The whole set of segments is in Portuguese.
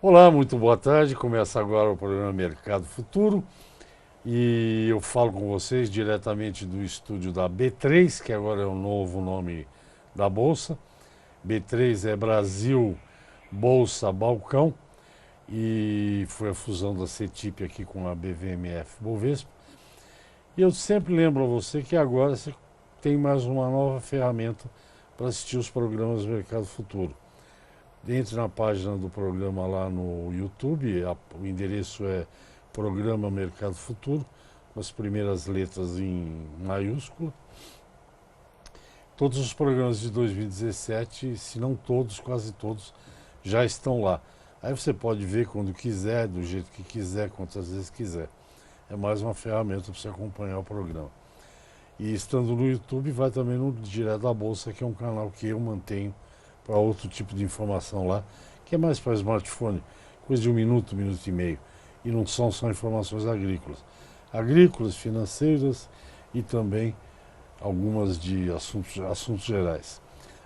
Olá, muito boa tarde. Começa agora o programa Mercado Futuro e eu falo com vocês diretamente do estúdio da B3, que agora é o novo nome da Bolsa. B3 é Brasil Bolsa Balcão e foi a fusão da CETIP aqui com a BVMF Bovespa. E eu sempre lembro a você que agora você tem mais uma nova ferramenta para assistir os programas do Mercado Futuro. Entre na página do programa lá no YouTube, o endereço é Programa Mercado Futuro, com as primeiras letras em maiúsculo. Todos os programas de 2017, se não todos, quase todos, já estão lá. Aí você pode ver quando quiser, do jeito que quiser, quantas vezes quiser. É mais uma ferramenta para você acompanhar o programa. E estando no YouTube, vai também no Direto da Bolsa, que é um canal que eu mantenho para outro tipo de informação lá, que é mais para smartphone, coisa de um minuto e meio. E não são só informações agrícolas. Agrícolas, financeiras e também algumas de assuntos gerais.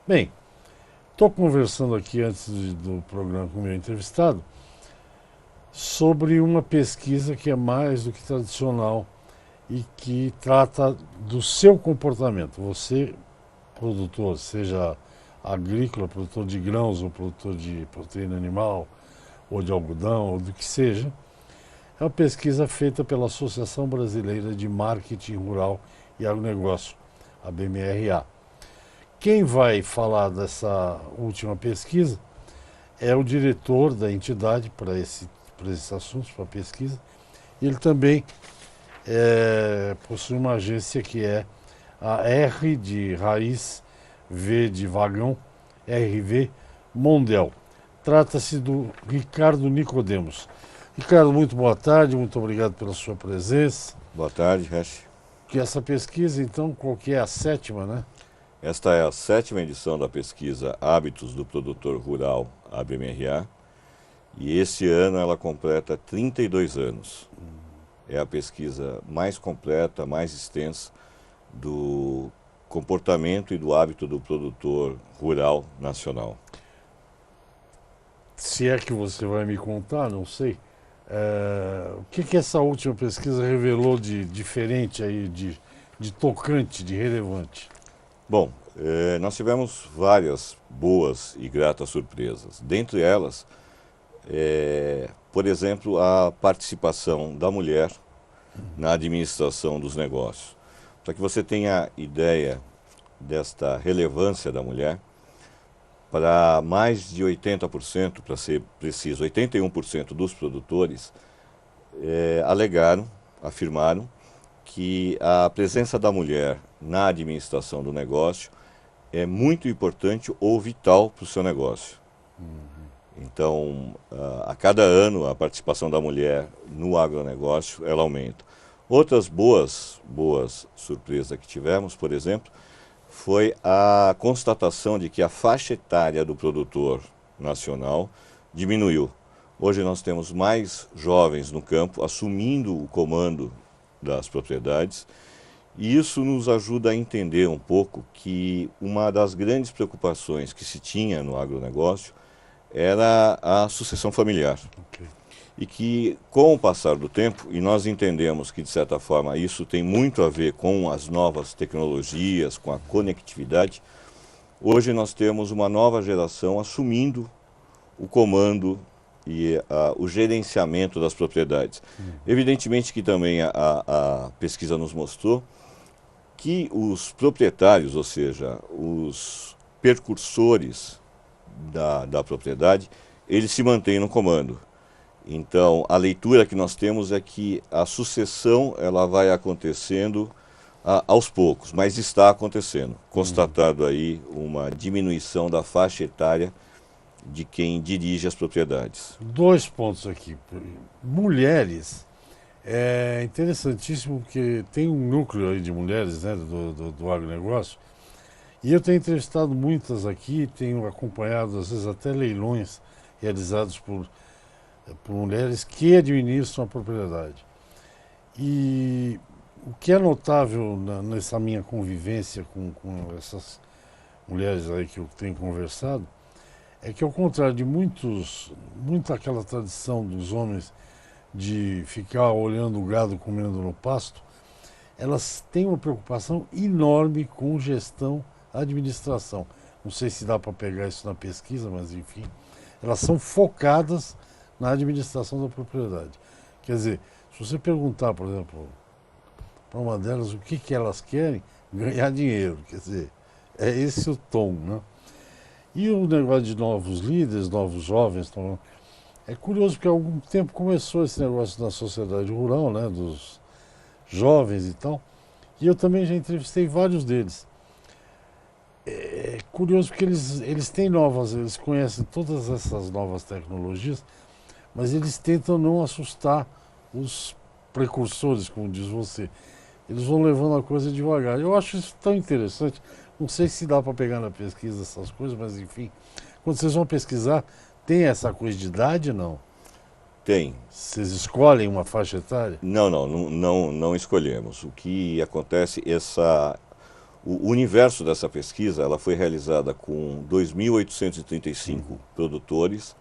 Bem, estou conversando aqui antes do programa com o meu entrevistado sobre uma pesquisa que é mais do que tradicional e que trata do seu comportamento. Você, produtor, seja agrícola, produtor de grãos ou produtor de proteína animal ou de algodão ou do que seja, é uma pesquisa feita pela Associação Brasileira de Marketing Rural e Agronegócio, a BMRA. Quem vai falar dessa última pesquisa é o diretor da entidade para esses assuntos, para a pesquisa. Ele também possui uma agência que é a R de Raiz, V de Vagão, RV Mondel. Trata-se do Ricardo Nicodemos. Ricardo, muito boa tarde, muito obrigado pela sua presença. Boa tarde, Hash. Que essa pesquisa, então, qual que é a sétima, né? Esta é a sétima edição da pesquisa Hábitos do Produtor Rural, ABMRA, e esse ano ela completa 32 anos. É a pesquisa mais completa, mais extensa do comportamento e do hábito do produtor rural nacional. Se é que você vai me contar, não sei. O que essa última pesquisa revelou de diferente aí, de tocante, de relevante? Bom, nós tivemos várias boas e gratas surpresas. Dentre elas, por exemplo, a participação da mulher na administração dos negócios. Para que você tenha ideia desta relevância da mulher, para mais de 80%, para ser preciso, 81% dos produtores afirmaram que a presença da mulher na administração do negócio é muito importante ou vital para o seu negócio. Então, a cada ano, a participação da mulher no agronegócio, ela aumenta. Outras boas surpresas que tivemos, por exemplo, foi a constatação de que a faixa etária do produtor nacional diminuiu. Hoje nós temos mais jovens no campo assumindo o comando das propriedades, e isso nos ajuda a entender um pouco que uma das grandes preocupações que se tinha no agronegócio era a sucessão familiar. Okay. E que, com o passar do tempo, e nós entendemos que, de certa forma, isso tem muito a ver com as novas tecnologias, com a conectividade, hoje nós temos uma nova geração assumindo o comando e o gerenciamento das propriedades. Evidentemente que também a pesquisa nos mostrou que os proprietários, ou seja, os percursores da propriedade, eles se mantêm no comando. Então, a leitura que nós temos é que a sucessão ela vai acontecendo aos poucos, mas está acontecendo. Constatado aí uma diminuição da faixa etária de quem dirige as propriedades. 2 pontos aqui. Mulheres, é interessantíssimo porque tem um núcleo aí de mulheres, né, do agronegócio, e eu tenho entrevistado muitas aqui, tenho acompanhado às vezes até leilões realizados por mulheres que administram a propriedade. E o que é notável nessa minha convivência com essas mulheres aí que eu tenho conversado é que ao contrário de muita aquela tradição dos homens de ficar olhando o gado comendo no pasto, elas têm uma preocupação enorme com gestão, administração. Não sei se dá para pegar isso na pesquisa, mas enfim, elas são focadas na administração da propriedade. Quer dizer, se você perguntar, por exemplo, para uma delas o que elas querem, ganhar dinheiro, quer dizer, é esse o tom, né? E o negócio de novos líderes, novos jovens, é curioso porque há algum tempo começou esse negócio na sociedade rural, né, dos jovens e tal, e eu também já entrevistei vários deles. É curioso porque eles têm eles conhecem todas essas novas tecnologias, mas eles tentam não assustar os precursores, como diz você. Eles vão levando a coisa devagar. Eu acho isso tão interessante. Não sei se dá para pegar na pesquisa essas coisas, mas enfim, quando vocês vão pesquisar, tem essa coisa de idade, não? Tem. Vocês escolhem uma faixa etária? Não escolhemos. O que acontece, o universo dessa pesquisa, ela foi realizada com 2.835 produtores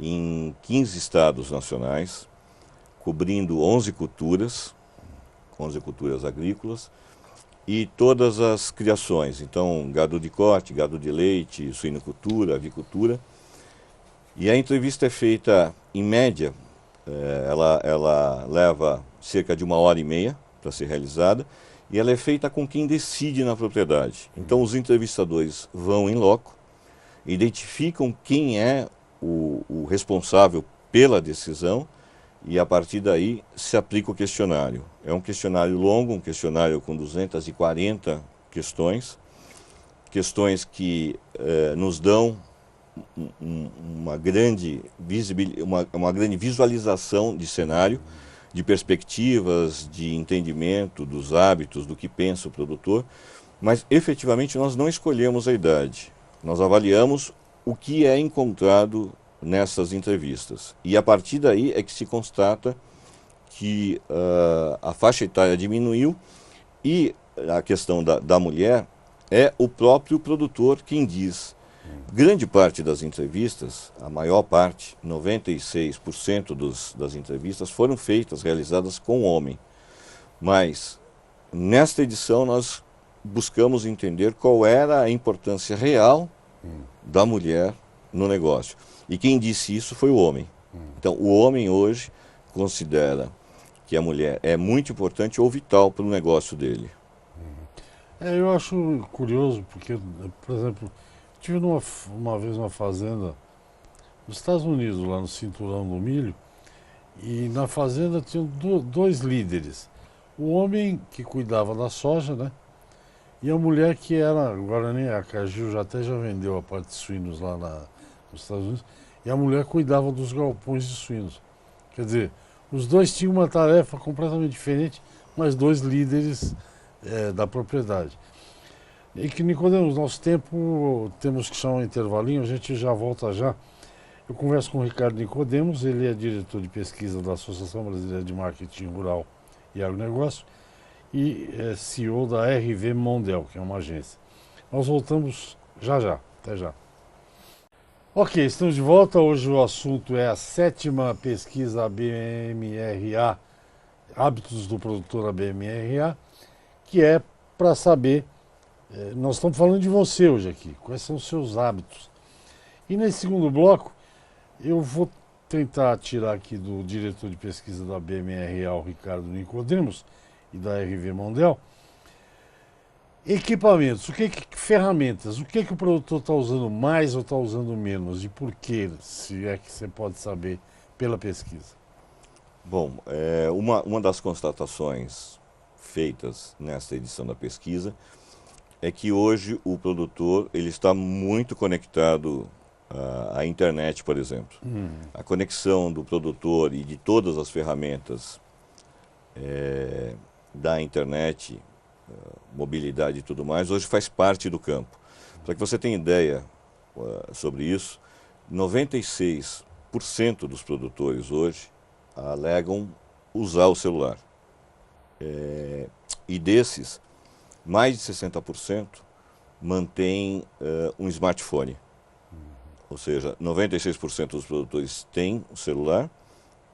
em 15 estados nacionais, cobrindo 11 culturas agrícolas e todas as criações. Então, gado de corte, gado de leite, suinocultura, avicultura. E a entrevista é feita, em média, ela leva cerca de 1h30 para ser realizada, e ela é feita com quem decide na propriedade. Então os entrevistadores vão em loco, identificam quem é o responsável pela decisão, e a partir daí se aplica o questionário. É um questionário longo, um questionário com 240 questões que nos dão uma grande visualização de cenário, de perspectivas, de entendimento dos hábitos, do que pensa o produtor, mas efetivamente nós não escolhemos a idade, nós avaliamos o que é encontrado nessas entrevistas, e a partir daí é que se constata que a faixa etária diminuiu, e a questão da mulher é o próprio produtor quem diz. Grande parte das entrevistas, a maior parte, 96% das entrevistas foram realizadas com homem. Mas, nesta edição, nós buscamos entender qual era a importância real da mulher no negócio. E quem disse isso foi o homem. Então, o homem hoje considera que a mulher é muito importante ou vital para o negócio dele. Eu acho curioso, porque, por exemplo, estive uma vez numa fazenda nos Estados Unidos, lá no Cinturão do Milho, e na fazenda tinham dois líderes. O homem que cuidava da soja, né? E a mulher que era, agora nem a Cargill já vendeu a parte de suínos lá nos Estados Unidos, e a mulher cuidava dos galpões de suínos. Quer dizer, os dois tinham uma tarefa completamente diferente, mas dois líderes da propriedade. E que, Nicodemos, nosso tempo, temos que chamar um intervalinho, a gente já volta já. Eu converso com o Ricardo Nicodemos, ele é diretor de pesquisa da Associação Brasileira de Marketing Rural e Agronegócio e é CEO da RV Mondel, que é uma agência. Nós voltamos já, até já. Ok, estamos de volta. Hoje o assunto é a 7ª pesquisa ABMRA, Hábitos do Produtor ABMRA, que é para saber, nós estamos falando de você hoje aqui, quais são os seus hábitos. E nesse segundo bloco, eu vou tentar tirar aqui do diretor de pesquisa da ABMRA, o Ricardo Nicodemos, e da RV Mondel, equipamentos, ferramentas, o que o produtor está usando mais ou está usando menos e por quê, se é que você pode saber pela pesquisa? Bom, uma das constatações feitas nesta edição da pesquisa é que hoje o produtor ele está muito conectado à internet, por exemplo. A conexão do produtor e de todas as ferramentas da internet, mobilidade e tudo mais, hoje faz parte do campo. Para que você tenha ideia sobre isso, 96% dos produtores hoje alegam usar o celular. E desses, mais de 60% mantém um smartphone. ou seja, 96% dos produtores têm um celular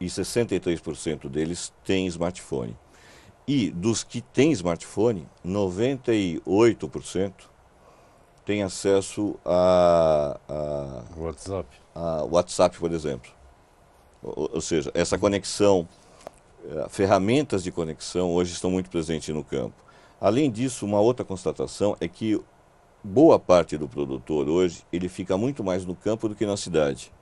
e 63% deles têm smartphone. E dos que têm smartphone, 98% têm acesso WhatsApp. a WhatsApp, por exemplo. Ou seja, essa conexão, ferramentas de conexão hoje estão muito presentes no campo. Além disso, uma outra constatação é que boa parte do produtor hoje, ele fica muito mais no campo do que na cidade.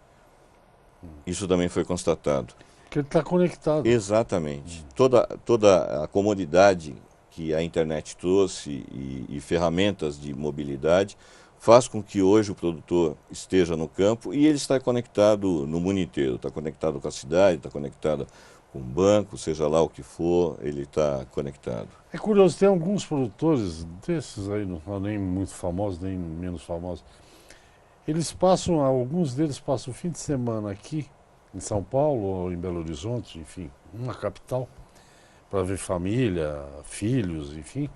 Isso também foi constatado. Porque ele está conectado. Exatamente. Toda a comodidade que a internet trouxe e ferramentas de mobilidade faz com que hoje o produtor esteja no campo e ele está conectado no mundo inteiro. Está conectado com a cidade, está conectado com o banco, seja lá o que for, ele está conectado. É curioso, tem alguns produtores desses aí, não nem muito famosos, nem menos famosos. Alguns deles passam o fim de semana aqui, em São Paulo ou em Belo Horizonte, enfim, na capital, para ver família, filhos, enfim.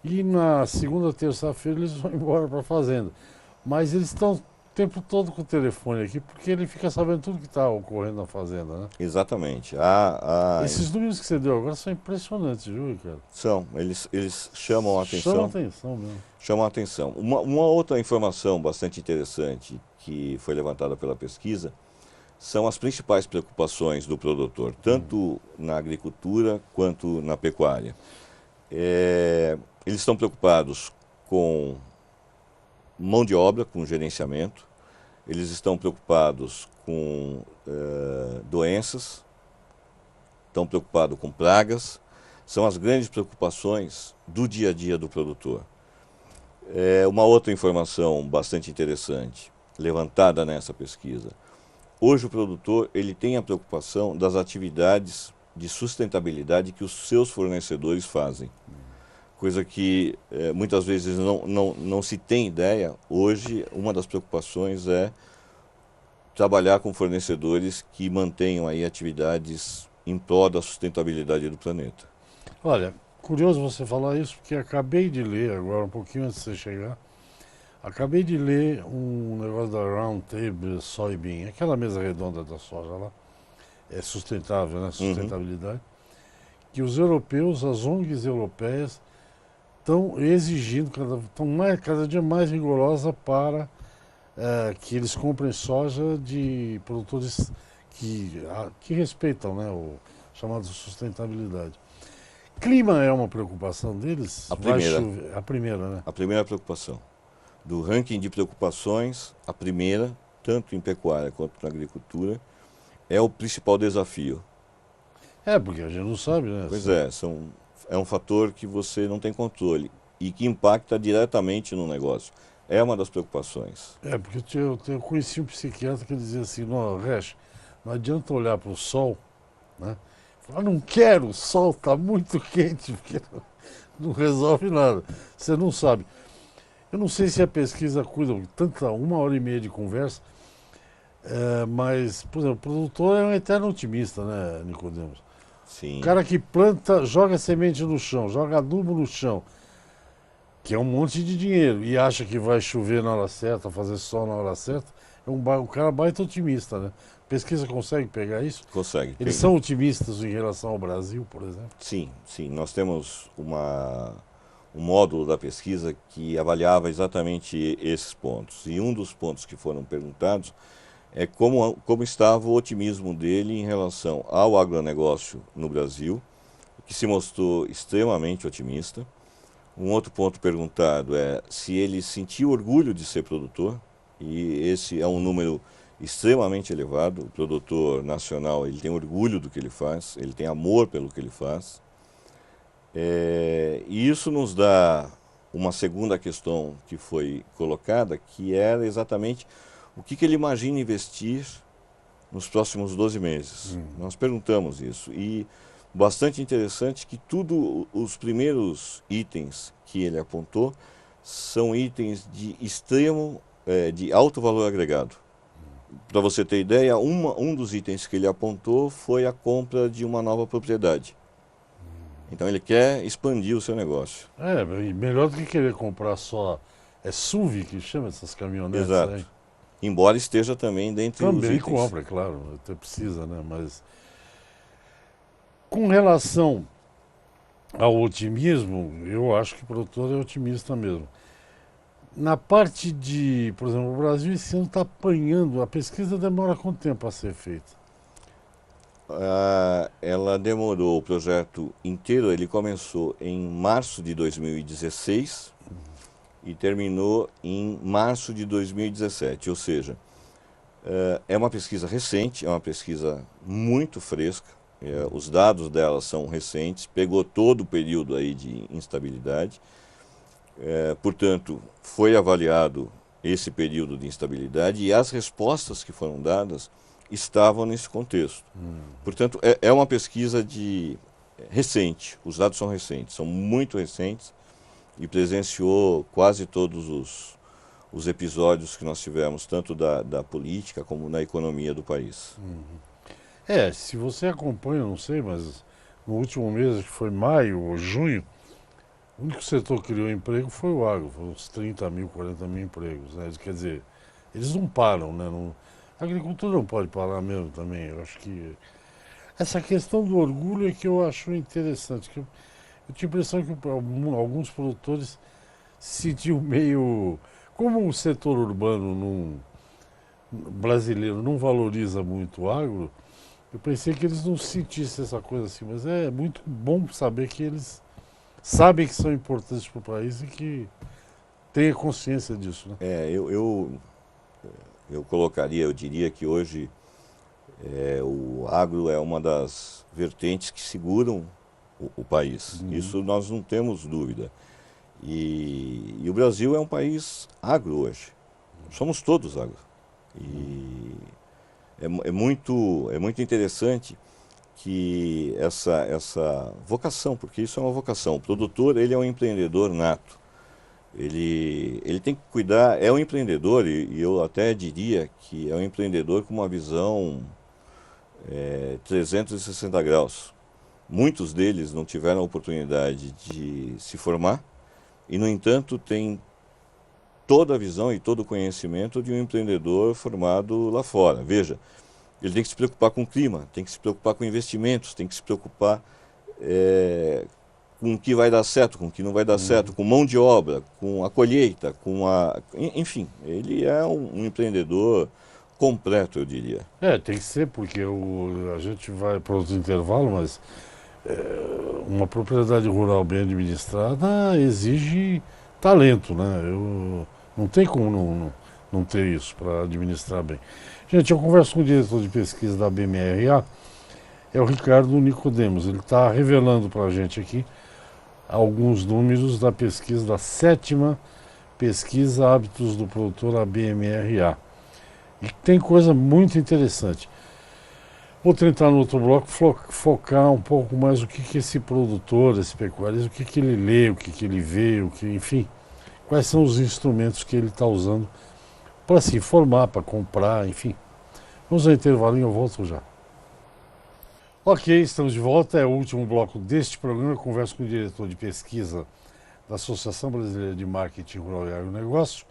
E na segunda, terça-feira eles vão embora para a fazenda. Mas eles estão o tempo todo com o telefone aqui, porque ele fica sabendo tudo que está ocorrendo na fazenda, né? Exatamente. Esses números que você deu agora são impressionantes, viu, Ricardo? Eles chamam a atenção. Chamam a atenção mesmo. Chamam a atenção. Uma outra informação bastante interessante que foi levantada pela pesquisa são as principais preocupações do produtor, tanto na agricultura quanto na pecuária. Eles estão preocupados com mão de obra, com gerenciamento, eles estão preocupados com doenças, estão preocupados com pragas, são as grandes preocupações do dia a dia do produtor. Uma outra informação bastante interessante, levantada nessa pesquisa. Hoje o produtor ele tem a preocupação das atividades de sustentabilidade que os seus fornecedores fazem. Coisa que muitas vezes não se tem ideia. Hoje uma das preocupações é trabalhar com fornecedores que mantenham aí atividades em prol da sustentabilidade do planeta. Olha, curioso você falar isso, porque acabei de ler, agora um pouquinho antes de você chegar, acabei de ler um negócio da Round Table Soybean, aquela mesa redonda da soja lá, é sustentável, né? Sustentabilidade, que os europeus, as ONGs europeias, estão exigindo, cada dia mais rigorosa para que eles comprem soja de produtores que respeitam, né, o chamado sustentabilidade. Clima é uma preocupação deles? A primeira. A primeira, né? A primeira preocupação. Do ranking de preocupações, a primeira, tanto em pecuária quanto na agricultura, é o principal desafio. Porque a gente não sabe, né? Pois é um fator que você não tem controle e que impacta diretamente no negócio. É uma das preocupações. Porque eu conheci um psiquiatra que dizia assim, não, Resch, não adianta olhar para o sol, né? Falar, não quero, o sol está muito quente, porque não resolve nada. Você não sabe. Eu não sei se a pesquisa cuida, tanta 1h30 de conversa, mas, por exemplo, o produtor é um eterno otimista, né, Nicodemos? Sim. O cara que planta, joga semente no chão, joga adubo no chão, que é um monte de dinheiro, e acha que vai chover na hora certa, fazer sol na hora certa, um cara baita otimista, né? A pesquisa consegue pegar isso? Consegue. Eles são otimistas em relação ao Brasil, por exemplo? Sim. Nós temos um módulo da pesquisa que avaliava exatamente esses pontos. E um dos pontos que foram perguntados é como estava o otimismo dele em relação ao agronegócio no Brasil, que se mostrou extremamente otimista. Um outro ponto perguntado é se ele sentiu orgulho de ser produtor, e esse é um número extremamente elevado. O produtor nacional ele tem orgulho do que ele faz, ele tem amor pelo que ele faz. E isso nos dá uma segunda questão que foi colocada, que era exatamente o que ele imagina investir nos próximos 12 meses. Nós perguntamos isso e bastante interessante que os primeiros itens que ele apontou são itens de de alto valor agregado. Para você ter ideia, um dos itens que ele apontou foi a compra de uma nova propriedade. Então ele quer expandir o seu negócio. Melhor do que querer comprar só. É SUV que chama essas caminhonetes Exato. aí? embora esteja também dentre os Também itens. compra, é claro, até precisa, né? Mas com relação ao otimismo, eu acho que o produtor é otimista mesmo. Na parte de, por exemplo, o Brasil esse ano está apanhando, a pesquisa demora quanto tempo a ser feita? Ela demorou, o projeto inteiro, ele começou em março de 2016 e terminou em março de 2017, ou seja, é uma pesquisa recente, é uma pesquisa muito fresca, os dados dela são recentes, pegou todo o período aí de instabilidade, portanto, foi avaliado esse período de instabilidade e as respostas que foram dadas estavam nesse contexto. Portanto, é uma pesquisa recente, os dados são recentes, são muito recentes e presenciou quase todos os episódios que nós tivemos, tanto da política como na economia do país. Se você acompanha, não sei, mas no último mês, acho que foi maio ou junho, o único setor que criou emprego foi o agro, foram uns 30 mil, 40 mil empregos, né? Quer dizer, eles não param, né? A agricultura não pode parar mesmo também. Eu acho que essa questão do orgulho é que eu acho interessante. Eu tinha a impressão que alguns produtores se sentiam meio. Como o setor urbano brasileiro não valoriza muito o agro, eu pensei que eles não sentissem essa coisa assim, mas é muito bom saber que eles sabem que são importantes para o país e que tenha consciência disso, né? Eu colocaria, eu diria que hoje o agro é uma das vertentes que seguram o país. Isso nós não temos dúvida. E o Brasil é um país agro hoje. Somos todos agro. E é muito interessante que essa vocação, porque isso é uma vocação. O produtor, ele é um empreendedor nato. Ele tem que cuidar, é um empreendedor, e eu até diria que é um empreendedor com uma visão 360 graus. Muitos deles não tiveram a oportunidade de se formar e, no entanto, têm toda a visão e todo o conhecimento de um empreendedor formado lá fora. Veja, ele tem que se preocupar com o clima, tem que se preocupar com investimentos, tem que se preocupar com o que vai dar certo, com o que não vai dar certo, com mão de obra, com a colheita, enfim, ele é um empreendedor completo, eu diria. Tem que ser, porque a gente vai para outro intervalo, mas uma propriedade rural bem administrada exige talento, né? Não tem como não ter isso para administrar bem. Gente, eu converso com o diretor de pesquisa da BMRA, é o Ricardo Nicodemos. Ele está revelando para a gente aqui alguns números da pesquisa, da 7ª pesquisa Hábitos do Produtor, a BMRA. E tem coisa muito interessante. Vou tentar no outro bloco focar um pouco mais o que esse produtor, esse pecuarista, o que ele lê, o que ele vê, enfim, quais são os instrumentos que ele está usando para se informar, para comprar, enfim. Vamos ao intervalinho, eu volto já. Ok, estamos de volta, é o último bloco deste programa. Eu converso com o diretor de pesquisa da Associação Brasileira de Marketing Rural e Agronegócio,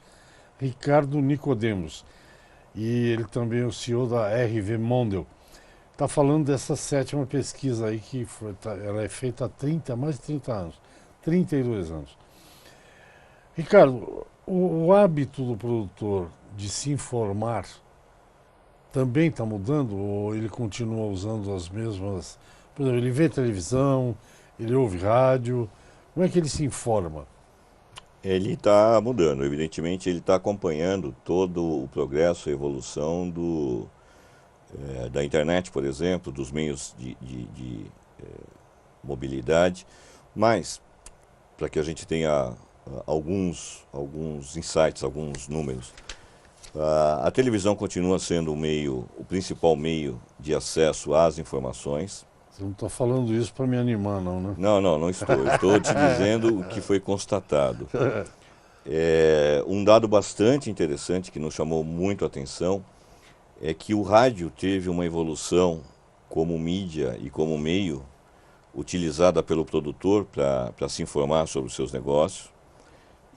Ricardo Nicodemos. E ele também é o CEO da RV Mondel. Está falando dessa 7ª pesquisa aí que ela é feita há mais de 30 anos, 32 anos. Ricardo, o hábito do produtor de se informar também está mudando ou ele continua usando as mesmas... Por exemplo, ele vê televisão, ele ouve rádio, como é que ele se informa? Ele está mudando, evidentemente ele está acompanhando todo o progresso, a evolução da internet, por exemplo, dos meios de mobilidade, mas para que a gente tenha alguns insights, alguns números. A televisão continua sendo o principal meio de acesso às informações. Você não está falando isso para me animar, não, né? Não estou. Eu estou te dizendo o que foi constatado. Um dado bastante interessante que nos chamou muito a atenção é que o rádio teve uma evolução como mídia e como meio utilizada pelo produtor para se informar sobre os seus negócios.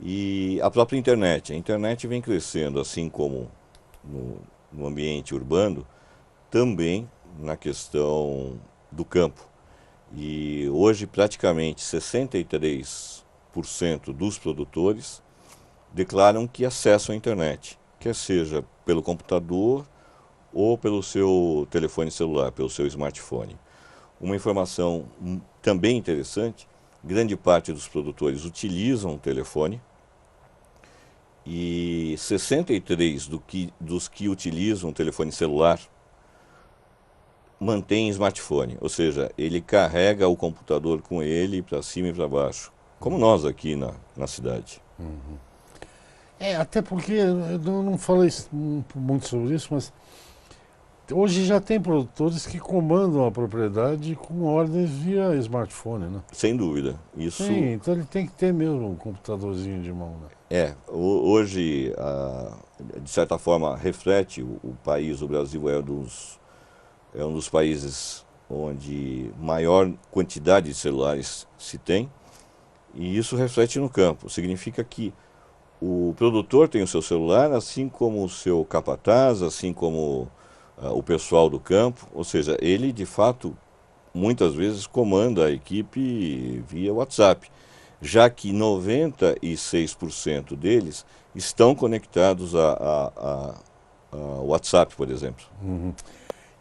E a própria internet. A internet vem crescendo, assim como no ambiente urbano, também na questão do campo. E hoje praticamente 63% dos produtores declaram que acessam a internet, quer seja pelo computador ou pelo seu telefone celular, pelo seu smartphone. Uma informação também interessante, grande parte dos produtores utilizam o telefone e 63% dos que utilizam o telefone celular mantém smartphone, ou seja, ele carrega o computador com ele para cima e para baixo, como nós aqui na cidade. Até porque eu não falei muito sobre isso, mas hoje já tem produtores que comandam a propriedade com ordens via smartphone, né? Sem dúvida. Isso Sim, então ele tem que ter mesmo um computadorzinho de mão, né? hoje, de certa forma, reflete o país. O Brasil é um dos países onde maior quantidade de celulares se tem, e isso reflete no campo. Significa que o produtor tem o seu celular, assim como o seu capataz, assim como o pessoal do campo, ou seja, ele de fato muitas vezes comanda a equipe via WhatsApp, já que 96% deles estão conectados a WhatsApp, por exemplo. Uhum.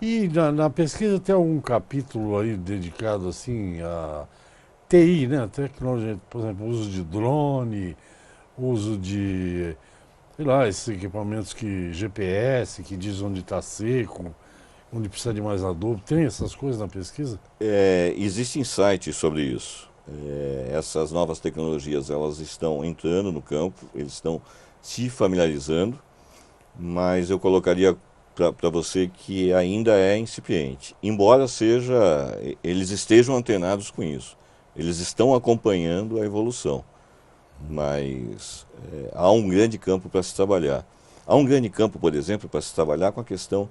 E na pesquisa tem algum capítulo aí dedicado assim a TI, né? Tecnologia, por exemplo, uso de drone, uso de, sei lá, esses equipamentos que GPS, que diz onde está seco, onde precisa de mais adubo. Tem essas coisas na pesquisa? Existem sites sobre isso. Essas novas tecnologias, elas estão entrando no campo, eles estão se familiarizando, mas eu colocaria para você que ainda é incipiente. Embora eles estejam antenados com isso. Eles estão acompanhando a evolução, mas há um grande campo para se trabalhar. Há um grande campo, por exemplo, para se trabalhar com a questão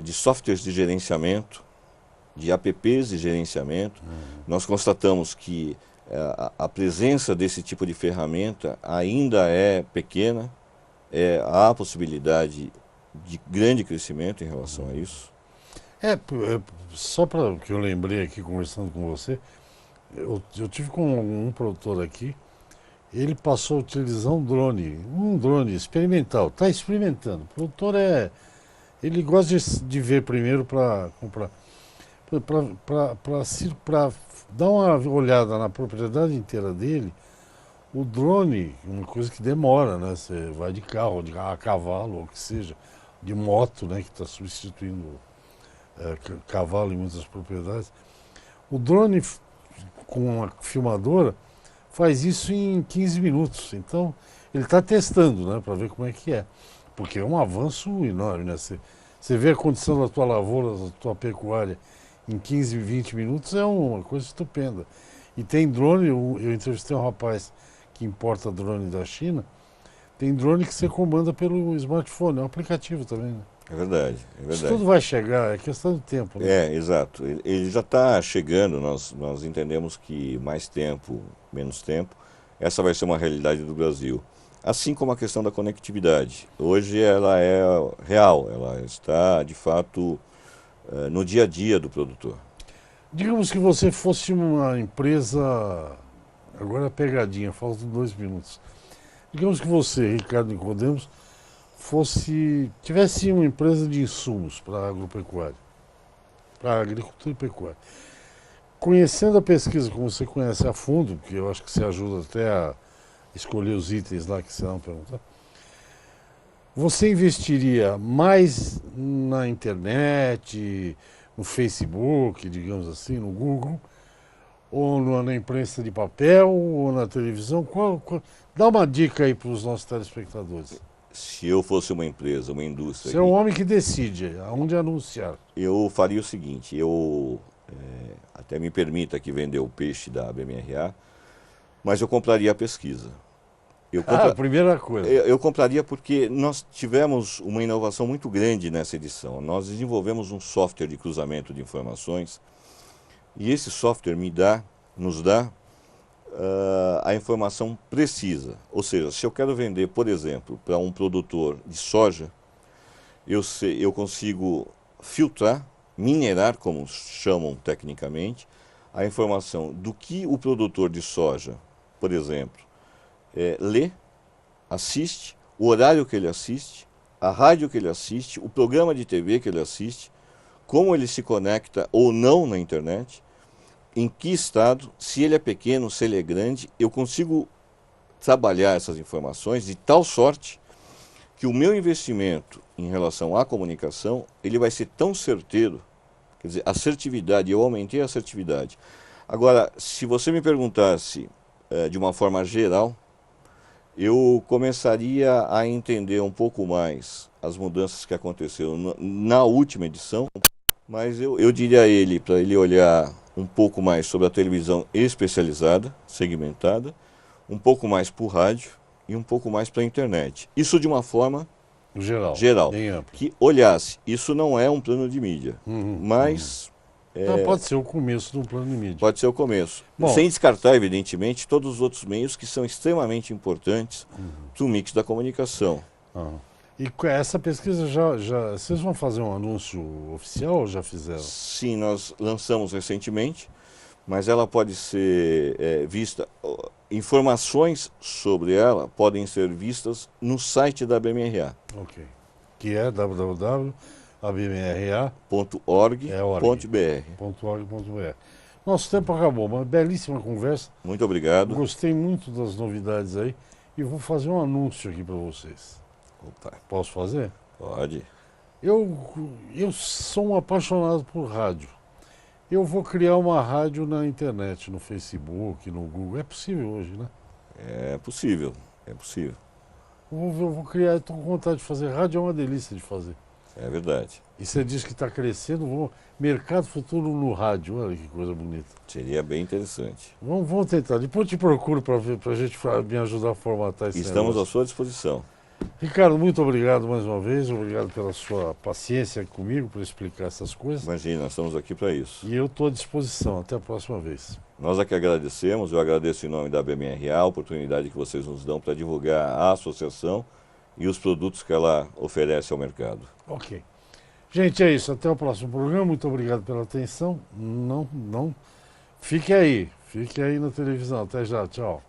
de softwares de gerenciamento, de apps de gerenciamento. Nós constatamos que a presença desse tipo de ferramenta ainda é pequena, há possibilidade de grande crescimento em relação a isso. Só para que eu lembrei aqui conversando com você, eu tive com um produtor aqui, ele passou a utilizar um drone experimental, está experimentando. O produtor ele gosta de ver primeiro para comprar, para dar uma olhada na propriedade inteira dele. O drone, uma coisa que demora, né? Você vai de carro, a cavalo, ou o que seja, de moto, né? Que está substituindo cavalo em muitas propriedades. O drone com uma filmadora faz isso em 15 minutos. Então, ele está testando, né? Para ver como é que é. Porque é um avanço enorme, né? Você vê a condição da tua lavoura, da tua pecuária em 15, 20 minutos, é uma coisa estupenda. E tem drone, eu entrevistei um rapaz que importa drone da China, tem drone que você comanda pelo smartphone, é um aplicativo também, né? É verdade, é verdade. Isso tudo vai chegar, é questão de tempo, né? Exato. Ele já está chegando, nós entendemos que mais tempo, menos tempo, essa vai ser uma realidade do Brasil. Assim como a questão da conectividade. Hoje ela é real, ela está de fato no dia a dia do produtor. Digamos que você fosse uma empresa, agora é pegadinha, faltam 2 minutos. Digamos que você, Ricardo Nicodemos, tivesse uma empresa de insumos para agropecuária, para agricultura e pecuária. Conhecendo a pesquisa como você conhece a fundo, que eu acho que você ajuda até a escolher os itens lá que você vão perguntar, você investiria mais na internet, no Facebook, digamos assim, no Google, ou na imprensa de papel, ou na televisão? Dá uma dica aí para os nossos telespectadores. Se eu fosse uma empresa, uma indústria... Você é um homem que decide aonde anunciar. Eu faria o seguinte, até me permita aqui vender o peixe da BMRA, mas eu compraria a pesquisa. Primeira coisa. Eu compraria porque nós tivemos uma inovação muito grande nessa edição. Nós desenvolvemos um software de cruzamento de informações e esse software nos dá a informação precisa. Ou seja, se eu quero vender, por exemplo, para um produtor de soja, eu consigo filtrar, minerar, como chamam tecnicamente, a informação do que o produtor de soja, por exemplo, lê, assiste, o horário que ele assiste, a rádio que ele assiste, o programa de TV que ele assiste, como ele se conecta ou não na internet, em que estado, se ele é pequeno, se ele é grande. Eu consigo trabalhar essas informações de tal sorte que o meu investimento em relação à comunicação, ele vai ser tão certeiro, quer dizer, assertividade, eu aumentei a assertividade. Agora, se você me perguntasse de uma forma geral, eu começaria a entender um pouco mais as mudanças que aconteceram na última edição, mas eu diria a ele, para ele olhar um pouco mais sobre a televisão especializada, segmentada, um pouco mais para o rádio e um pouco mais para a internet. Isso de uma forma geral, bem amplo. que olhasse. Isso não é um plano de mídia, mas... pode ser o começo de um plano de mídia. Pode ser o começo. Bom, sem descartar, evidentemente, todos os outros meios que são extremamente importantes para o mix da comunicação. E com essa pesquisa, vocês vão fazer um anúncio oficial ou já fizeram? Sim, nós lançamos recentemente, mas ela pode ser vista... Informações sobre ela podem ser vistas no site da BMRA. Ok. Que é www.abmra.org.br. Nosso tempo acabou, uma belíssima conversa. Muito obrigado. Gostei muito das novidades aí e vou fazer um anúncio aqui para vocês. Opa. Posso fazer? Pode. Eu sou um apaixonado por rádio. Eu vou criar uma rádio na internet, no Facebook, no Google. É possível hoje, né? É possível, é possível. Eu vou criar, estou com vontade de fazer. Rádio é uma delícia de fazer. É verdade. E você diz que está crescendo, mercado futuro no rádio, olha que coisa bonita. Seria bem interessante. Vamos tentar. Depois eu te procuro para a gente me ajudar a formatar esse Estamos negócio. à sua disposição. Ricardo, muito obrigado mais uma vez. Obrigado pela sua paciência comigo, por explicar essas coisas. Imagina, nós estamos aqui para isso. E eu estou à disposição. Até a próxima vez. Nós é que agradecemos. Eu agradeço em nome da BMRA a oportunidade que vocês nos dão para divulgar a associação e os produtos que ela oferece ao mercado. Ok. Gente, é isso. Até o próximo programa. Muito obrigado pela atenção. Não. Fique aí na televisão. Até já. Tchau.